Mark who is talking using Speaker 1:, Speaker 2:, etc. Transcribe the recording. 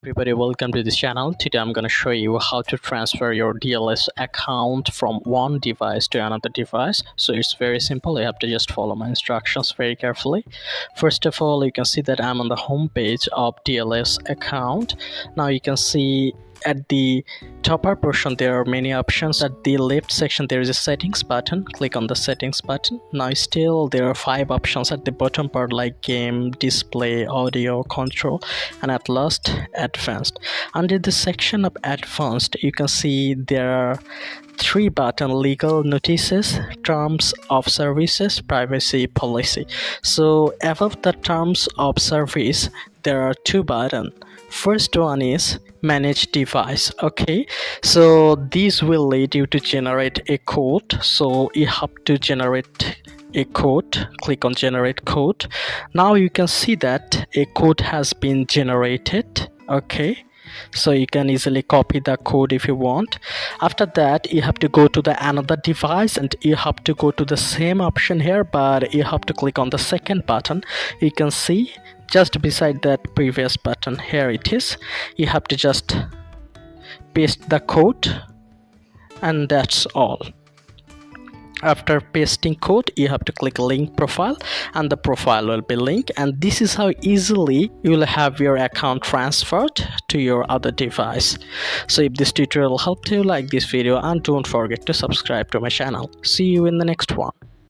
Speaker 1: Everybody, welcome to this channel. Today I'm going to show you how to transfer your DLS account from one device to another device. So it's very simple. You have to just follow my instructions very carefully. First of all, you can see that I'm on the home page of DLS account. Now you can see at the top portion there are many options. At the left section there is a settings button. Click on the settings button. Now still there are 5 options at the bottom part, like game, display, audio, control, and at last advanced. Under the section of advanced you can see there are 3 buttons: legal notices, terms of services, privacy policy. So above the terms of service there are 2 buttons. First one is manage device. Okay, so these will lead you to generate a code. So you have to generate a code. Click on generate code. Now you can see that a code has been generated. Okay, so you can easily copy the code if you want. After that you have to go to the another device and you have to go to the same option here, but you have to click on the second button. You can see just beside that previous button, here it is. You have to just paste the code, and that's all. After pasting code you have to click link profile, and the profile will be linked, and this is how easily you will have your account transferred to your other device. So if this tutorial helped you, like this video and don't forget to subscribe to my channel. See you in the next one.